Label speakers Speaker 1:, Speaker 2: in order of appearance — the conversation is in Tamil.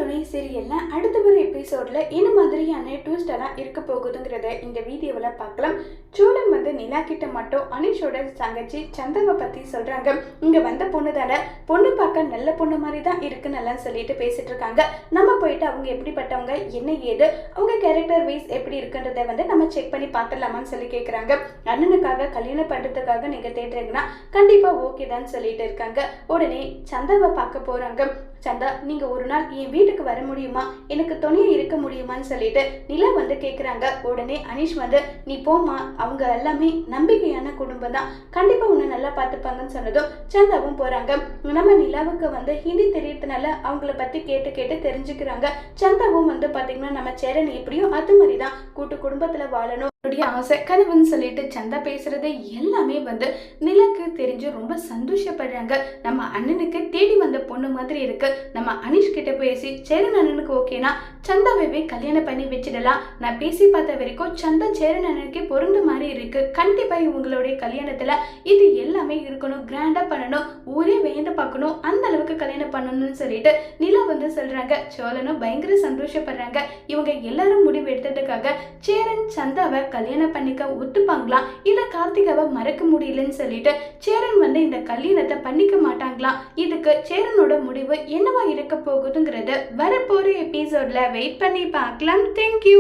Speaker 1: துணை சீரியல்ல அடுத்த வர எபிசோட்ல என்ன மாதிரியான ட்விஸ்ட் எல்லாம் இருக்க போகுதுங்கிறத இந்த வீடியோவில் பார்க்கலாம். சோழன் நிலா கிட்ட மட்டும் அனிஷோட தங்கச்சி சந்தாவை பத்தி சொல்றாங்க. இங்க வந்த பொண்ணு தானே, பொண்ணு பார்க்க நல்ல பொண்ணு மாதிரி தான் இருக்குன்னு எல்லாம் சொல்லிட்டு பேசிட்டு இருக்காங்க. நம்ம போயிட்டு அவங்க எப்படிப்பட்டவங்க, என்ன ஏது, அவங்க கேரக்டர் வைஸ் எப்படி இருக்குன்றத நம்ம செக் பண்ணி பார்த்துடலாமான்னு சொல்லி கேட்குறாங்க. அண்ணனுக்காக கல்யாணம் பண்றதுக்காக நீங்க தேடுறீங்கன்னா கண்டிப்பா ஓகே தான் சொல்லிட்டு இருக்காங்க. உடனே சந்தாவை பார்க்க போறாங்க. சந்தா, நீங்க ஒரு நாள் என் வீட்டுக்கு வர முடியுமா, எனக்கு துணையா இருக்க முடியுமான்னு சொல்லிட்டு நிலா கேட்குறாங்க. உடனே அனிஷ் நீ போமா, அவங்க எல்லாமே நம்பிக்கையான குடும்பம் தான், கண்டிப்பா உன்னை நல்லா பார்த்துப்பாங்கன்னு சொன்னதும் சந்தாவும் போறாங்க. நம்ம நிலாவுக்கு ஹிந்தி தெரியறதுனால அவங்கள பத்தி கேட்டு கேட்டு தெரிஞ்சுக்கிறாங்க. சந்தாவும் பாத்தீங்கன்னா நம்ம சேரன் எப்படியும் அது மாதிரிதான் கூட்டு குடும்பத்துல வாழணும் ஆசை கனவுன்னு சொல்லிட்டு சந்தா பேசுறது எல்லாமே நிலக்கு தெரிஞ்சு ரொம்ப சந்தோஷப்படுறாங்க. நம்ம அண்ணனுக்கு தேடி வந்த பொண்ணு மாதிரி இருக்கு. நம்ம அனிஷ் கிட்ட பேசி சேரன் அண்ணனுக்கு ஓகேனா சந்தாவை கல்யாணம் பண்ணி வச்சிடலாம். நான் பேசி பார்த்த வரைக்கும் சந்தா சேரன் அண்ணனுக்கு பொருந்த மாதிரி இருக்கு. கண்டிப்பா இவங்களுடைய கல்யாணத்துல இது எல்லாமே இருக்கணும், கிராண்டா பண்ணணும், ஊரே வேண்ட பார்க்கணும், அந்த அளவுக்கு கல்யாணம் பண்ணணும்னு சொல்லிட்டு நிலா சொல்றாங்க. சோழனும் பயங்கர சந்தோஷப்படுறாங்க. இவங்க எல்லாரும் முடிவு எடுத்ததுக்காக சேரன் சந்தாவை கல்யாணம் பண்ணிக்க ஒத்துப்பாங்களா, இல்ல கார்த்திகாவை மறக்க முடியலன்னு சொல்லிட்டு சேரன் இந்த கல்யாணத்தை பண்ணிக்க மாட்டாங்களா, இதுக்கு சேரனோட முடிவு என்னவா இருக்க போகுதுங்கிறத வரப்போற எபிசோட்ல வெயிட் பண்ணி பார்க்கலாம். தேங்க்யூ.